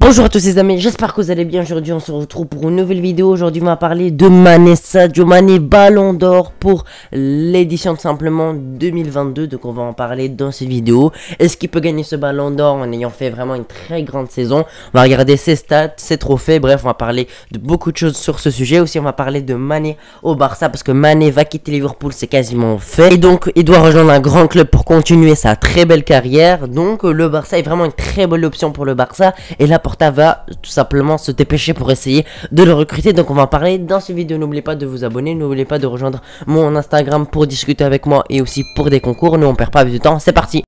Bonjour à tous les amis, j'espère que vous allez bien. Aujourd'hui on se retrouve pour une nouvelle vidéo. Aujourd'hui on va parler de Mané, Sadio Mané, Ballon d'Or pour l'édition tout simplement 2022. Donc on va en parler dans cette vidéo. Est-ce qu'il peut gagner ce Ballon d'Or en ayant fait vraiment une très grande saison? On va regarder ses stats, ses trophées, bref on va parler de beaucoup de choses sur ce sujet. Aussi on va parler de Mané au Barça parce que Mané va quitter Liverpool, c'est quasiment fait. Et donc il doit rejoindre un grand club pour continuer sa très belle carrière. Donc le Barça est vraiment une très bonne option pour le Barça. Et là Porta va tout simplement se dépêcher pour essayer de le recruter. Donc on va en parler dans cette vidéo. N'oubliez pas de vous abonner, n'oubliez pas de rejoindre mon Instagram pour discuter avec moi et aussi pour des concours. Nous on perd pas plus de temps, c'est parti.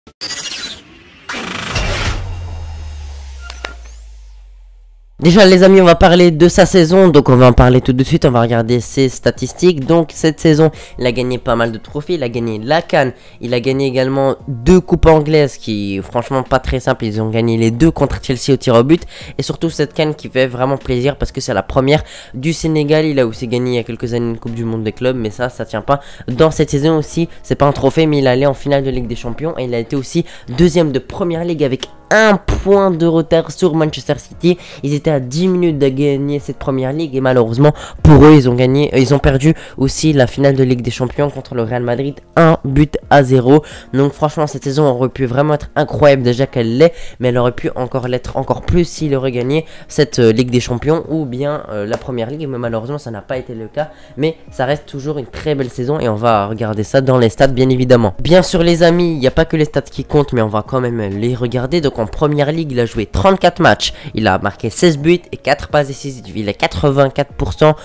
Déjà les amis, on va parler de sa saison, donc on va en parler tout de suite, on va regarder ses statistiques. Donc cette saison, il a gagné pas mal de trophées, il a gagné la CAN, il a gagné également 2 coupes anglaises qui franchement pas très simple, ils ont gagné les 2 contre Chelsea au tir au but. Et surtout cette CAN qui fait vraiment plaisir parce que c'est la première du Sénégal. Il a aussi gagné il y a quelques années une coupe du monde des clubs, mais ça tient pas dans cette saison aussi, c'est pas un trophée mais il est allé en finale de Ligue des Champions. Et il a été aussi deuxième de Première Ligue avec 1 point de retard sur Manchester City. Ils étaient à 10 minutes de gagner cette Première Ligue et malheureusement pour eux ils ont perdu aussi la finale de Ligue des Champions contre le Real Madrid 1-0. Donc franchement cette saison aurait pu vraiment être incroyable déjà qu'elle l'est, mais elle aurait pu encore l'être encore plus s'il aurait gagné cette Ligue des Champions ou bien la Première Ligue, mais malheureusement ça n'a pas été le cas. Mais ça reste toujours une très belle saison et on va regarder ça dans les stats bien évidemment. Bien sûr les amis, il n'y a pas que les stats qui comptent mais on va quand même les regarder. Donc en Première Ligue il a joué 34 matchs, il a marqué 16 buts et 4 passes décisives, il a 84%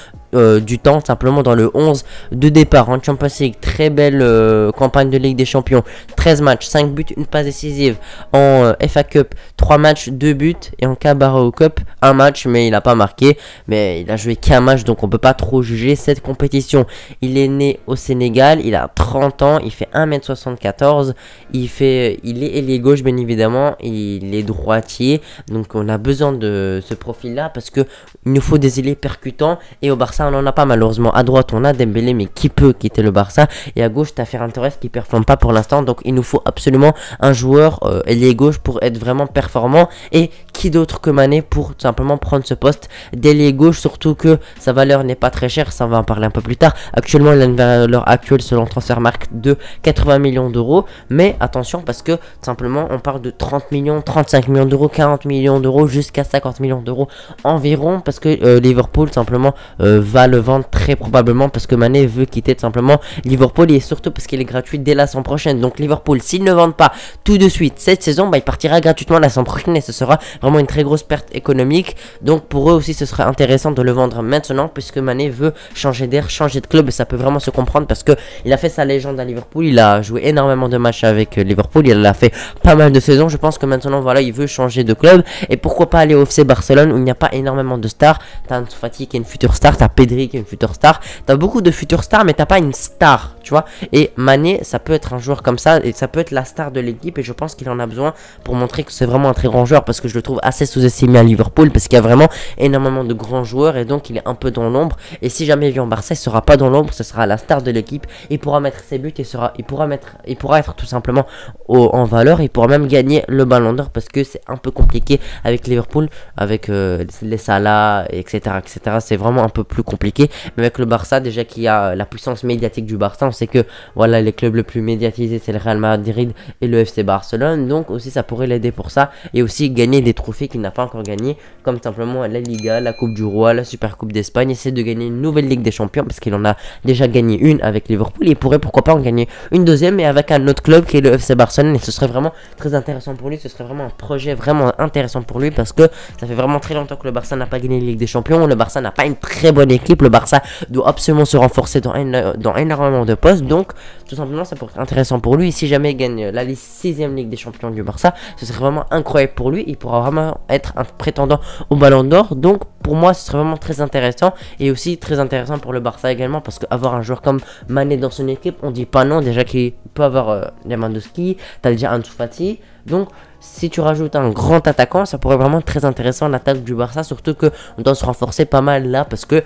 du temps simplement dans le 11 de départ. En Champions League, très belle campagne de Ligue des Champions, 13 matchs, 5 buts, une passe décisive. En FA Cup, 3 matchs, 2 buts. Et en Carabao Cup, 1 match mais il n'a pas marqué, mais il a joué qu'un match donc on peut pas trop juger cette compétition. Il est né au Sénégal, il a 30 ans, il fait 1m74, il est ailier gauche bien évidemment, il est droitier, donc on a besoin de ce profil là parce que il nous faut des ailiers percutants et au Barça on en a pas malheureusement. À droite on a Dembélé mais qui peut quitter le Barça, et à gauche t'as Ferran Torres qui performe pas pour l'instant, donc il nous faut absolument un joueur ailier gauche pour être vraiment performant. Et qui d'autre que Mané pour tout simplement prendre ce poste d'ailier gauche, surtout que sa valeur n'est pas très chère, ça on va en parler un peu plus tard. Actuellement il a une valeur actuelle selon Transfermarkt de 80 millions d'euros, mais attention parce que tout simplement on parle de 30 millions, 35 millions d'euros, 40 millions d'euros jusqu'à 50 millions d'euros environ, parce que Liverpool simplement va le vendre très probablement parce que Mané veut quitter tout simplement Liverpool, et surtout parce qu'il est gratuit dès la saison prochaine. Donc Liverpool, s'ils ne vendent pas tout de suite cette saison, il partira gratuitement la saison prochaine et ce sera vraiment une très grosse perte économique. Donc pour eux aussi ce serait intéressant de le vendre maintenant puisque Mané veut changer d'air, changer de club, et ça peut vraiment se comprendre parce que il a fait sa légende à Liverpool, il a joué énormément de matchs avec Liverpool, il a fait pas mal de saisons. Je pense que maintenant voilà il veut changer de club, et pourquoi pas aller au FC Barcelone où il n'y a pas énormément de stars. T'as Ansu Fati qui est une future star, t'as Pedri qui est une future star, t'as beaucoup de futures stars mais t'as pas une star, tu vois. Et Mané ça peut être un joueur comme ça et ça peut être la star de l'équipe, et je pense qu'il en a besoin pour montrer que c'est vraiment un très grand joueur parce que je le trouve assez sous-estimé à Liverpool parce qu'il y a vraiment énormément de grands joueurs et donc il est un peu dans l'ombre. Et si jamais il vient en Barça, il sera pas dans l'ombre, ce sera la star de l'équipe, il pourra mettre ses buts et il pourra être tout simplement en valeur, il pourra même gagner le Ballon d'Or parce que c'est un peu compliqué avec Liverpool, avec les Salah etc. C'est vraiment un peu plus compliqué, mais avec le Barça déjà qui a la puissance médiatique du Barça, on sait que voilà les clubs les plus médiatisés c'est le Real Madrid et le FC Barcelone, donc aussi ça pourrait l'aider pour ça, et aussi gagner des trophées qu'il n'a pas encore gagné comme simplement la Liga, la Coupe du Roi, la Super Coupe d'Espagne. Essayer de gagner une nouvelle Ligue des Champions parce qu'il en a déjà gagné une avec Liverpool, et il pourrait pourquoi pas en gagner une deuxième mais avec un autre club qui est le FC Barcelone, et ce serait vraiment très intéressant pour lui, ce serait vraiment un projet vraiment intéressant pour lui parce que ça fait vraiment très longtemps que le Barça n'a pas gagné la Ligue des Champions, le Barça n'a pas une très bonne équipe, le Barça doit absolument se renforcer dans énormément de postes, donc tout simplement ça pourrait être intéressant pour lui. Et si jamais il gagne la 6ème Ligue des Champions du Barça, ce serait vraiment incroyable pour lui, il pourra vraiment être un prétendant au Ballon d'Or. Donc pour moi ce serait vraiment très intéressant, et aussi très intéressant pour le Barça également parce qu'avoir un joueur comme Mané dans son équipe, on dit pas non, déjà qu'il peut avoir Lewandowski, t'as déjà Ansu Fati, donc si tu rajoutes un grand attaquant, ça pourrait vraiment être très intéressant l'attaque du Barça, surtout que on doit se renforcer pas mal là parce que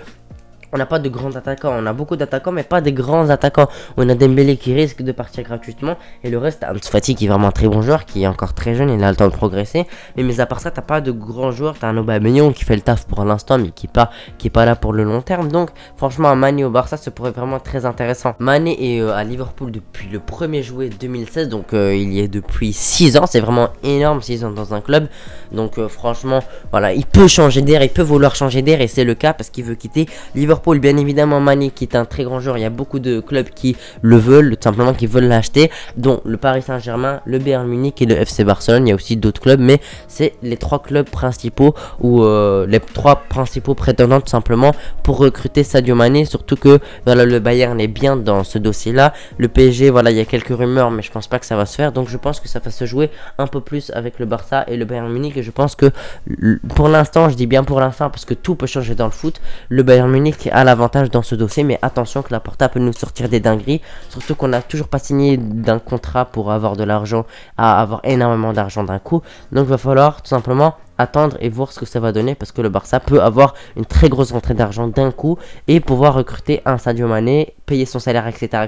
on n'a pas de grands attaquants. On a beaucoup d'attaquants, mais pas des grands attaquants. On a Dembélé qui risque de partir gratuitement. Et le reste, Ansu Fati qui est vraiment un très bon joueur, qui est encore très jeune, il a le temps de progresser. Mais à part ça, t'as pas de grands joueurs. T'as un Aubameyang qui fait le taf pour l'instant, mais qui est pas là pour le long terme. Donc, franchement, un Mané au Barça, ça pourrait vraiment être très intéressant. Mané est à Liverpool depuis le 1er juillet 2016. Donc, il y est depuis 6 ans. C'est vraiment énorme, 6 ans dans un club. Donc, franchement, voilà, il peut changer d'air, il peut vouloir changer d'air. Et c'est le cas parce qu'il veut quitter Liverpool. Bien évidemment, Mané qui est un très grand joueur, il y a beaucoup de clubs qui le veulent, tout simplement qui veulent l'acheter, dont le Paris Saint-Germain, le Bayern Munich et le FC Barcelone. Il y a aussi d'autres clubs, mais c'est les 3 clubs principaux ou les 3 principaux prétendants tout simplement pour recruter Sadio Mané. Surtout que voilà, le Bayern est bien dans ce dossier-là. Le PSG, voilà, il y a quelques rumeurs, mais je pense pas que ça va se faire. Donc je pense que ça va se jouer un peu plus avec le Barça et le Bayern Munich. Et je pense que pour l'instant, je dis bien pour l'instant parce que tout peut changer dans le foot, le Bayern Munich a l'avantage dans ce dossier, mais attention que la Porta peut nous sortir des dingueries, surtout qu'on n'a toujours pas signé d'un contrat pour avoir de l'argent, à avoir énormément d'argent d'un coup. Donc il va falloir tout simplement attendre et voir ce que ça va donner, parce que le Barça peut avoir une très grosse rentrée d'argent d'un coup et pouvoir recruter un Sadio Mané, payer son salaire, etc.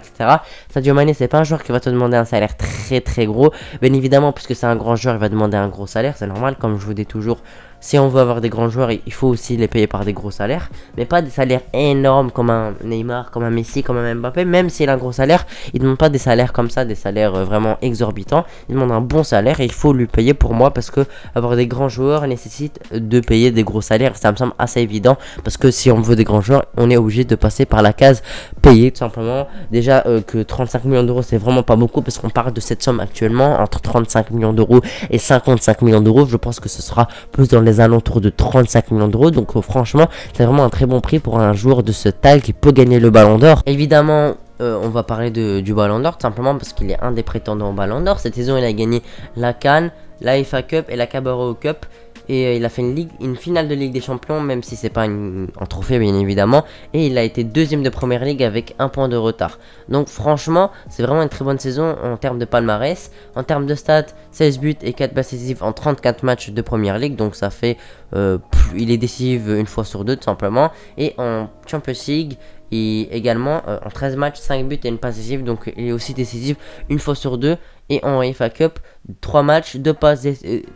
Sadio Mané, c'est pas un joueur qui va te demander un salaire très gros, bien évidemment, puisque c'est un grand joueur, il va demander un gros salaire, c'est normal. Comme je vous dis toujours, si on veut avoir des grands joueurs, il faut aussi les payer par des gros salaires, mais pas des salaires énormes comme un Neymar, comme un Messi, comme un Mbappé. Même s'il a un gros salaire, il ne demande pas des salaires comme ça, des salaires vraiment exorbitants. Il demande un bon salaire et il faut lui payer, pour moi, parce que avoir des grands joueurs nécessite de payer des gros salaires. Ça me semble assez évident, parce que si on veut des grands joueurs, on est obligé de passer par la case payer, tout simplement. Déjà que 35 millions d'euros, c'est vraiment pas beaucoup, parce qu'on parle de cette somme actuellement entre 35 millions d'euros et 55 millions d'euros. Je pense que ce sera plus dans les alentours de 35 millions d'euros. Donc franchement, c'est vraiment un très bon prix pour un joueur de ce taille qui peut gagner le Ballon d'Or. Évidemment, on va parler du Ballon d'Or, tout simplement parce qu'il est un des prétendants au Ballon d'Or. Cette saison, il a gagné la CAN, la FA Cup et la Carabao Cup. Et il a fait une finale de Ligue des Champions, même si c'est pas un trophée, bien évidemment. Et il a été deuxième de Première Ligue avec 1 point de retard. Donc franchement, c'est vraiment une très bonne saison en termes de palmarès. En termes de stats, 16 buts et 4 passes décisives en 34 matchs de Première Ligue. Donc ça fait, il est décisif une fois sur deux, tout simplement. Et en Champions League, et également en 13 matchs, 5 buts et une passe décisive. Donc il est aussi décisif une fois sur deux. Et en FA Cup, 3 matchs, 2 passes,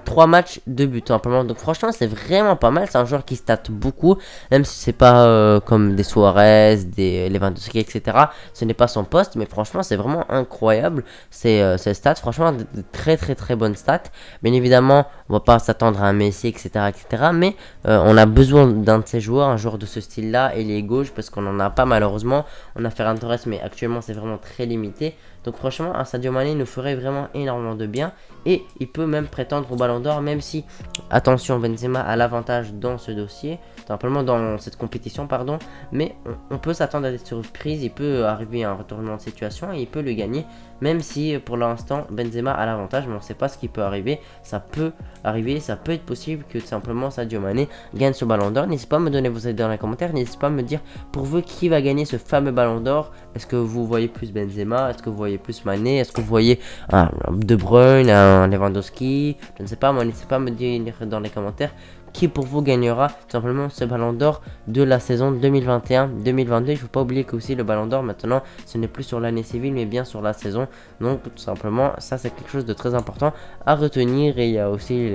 3 matchs, 2 buts, tout simplement. Donc franchement, c'est vraiment pas mal. C'est un joueur qui stat beaucoup, même si c'est pas comme des Suarez, des Lewandowski, etc. Ce n'est pas son poste, mais franchement, c'est vraiment incroyable. Ces stats, franchement, de très bonnes stats. Bien évidemment, on va pas s'attendre à un Messi, etc. Mais on a besoin d'un de ces joueurs, un joueur de ce style-là, et les gauche, parce qu'on en a pas malheureusement. On a Ferran Torres, mais actuellement, c'est vraiment très limité. Donc franchement, un Sadio Mané nous ferait vraiment énormément de bien. Et il peut même prétendre au Ballon d'Or, même si, attention, Benzema a l'avantage dans ce dossier, simplement dans cette compétition, pardon. Mais on peut s'attendre à des surprises, il peut arriver à un retournement de situation et il peut le gagner. Même si pour l'instant Benzema a l'avantage, mais on ne sait pas ce qui peut arriver. Ça peut arriver, ça peut être possible que tout simplement Sadio Mané gagne ce Ballon d'Or. N'hésitez pas à me donner vos avis dans les commentaires. N'hésitez pas à me dire pour vous qui va gagner ce fameux Ballon d'Or. Est-ce que vous voyez plus Benzema? Est-ce que vous voyez plus Mané? Est-ce que vous voyez un De Bruyne, un Lewandowski? Je ne sais pas, moi, n'hésitez pas à me dire dans les commentaires qui pour vous gagnera tout simplement ce Ballon d'Or de la saison 2021-2022. Il ne faut pas oublier que aussi le Ballon d'Or maintenant, ce n'est plus sur l'année civile mais bien sur la saison. Donc tout simplement, ça c'est quelque chose de très important à retenir. Et il y a aussi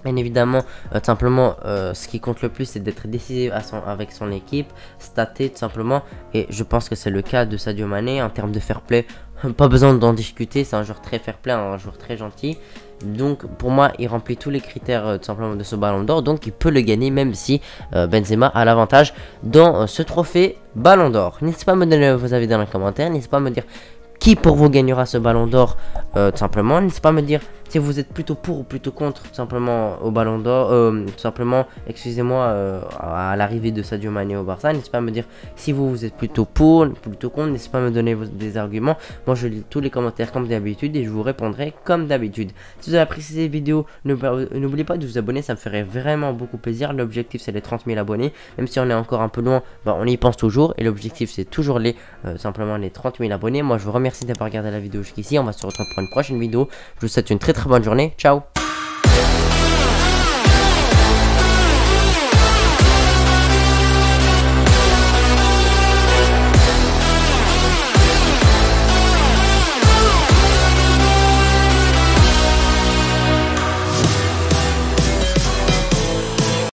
bien évidemment, tout simplement, ce qui compte le plus, c'est d'être décisif avec son équipe, staté tout simplement. Et je pense que c'est le cas de Sadio Mané en termes de fair play. Pas besoin d'en discuter, c'est un joueur très fair play, un joueur très gentil. Donc pour moi, il remplit tous les critères tout simplement de ce Ballon d'Or. Donc il peut le gagner même si Benzema a l'avantage dans ce trophée Ballon d'Or. N'hésitez pas à me donner vos avis dans les commentaires. N'hésitez pas à me dire qui pour vous gagnera ce Ballon d'Or tout simplement. N'hésitez pas à me dire si vous êtes plutôt pour ou plutôt contre tout simplement au Ballon d'Or, tout simplement, excusez-moi, à l'arrivée de Sadio Mané au Barça. N'hésitez pas à me dire si vous êtes plutôt pour, plutôt contre. N'hésitez pas à me donner des arguments. Moi je lis tous les commentaires comme d'habitude et je vous répondrai comme d'habitude. Si vous avez apprécié cette vidéo, n'oubliez pas de vous abonner, ça me ferait vraiment beaucoup plaisir. L'objectif c'est les 30 000 abonnés, même si on est encore un peu loin, bah, on y pense toujours. Et l'objectif c'est toujours simplement les 30 000 abonnés. Moi je vous remercie d'avoir regardé la vidéo jusqu'ici. On va se retrouver pour une prochaine vidéo. Je vous souhaite une très bonne journée. Ciao.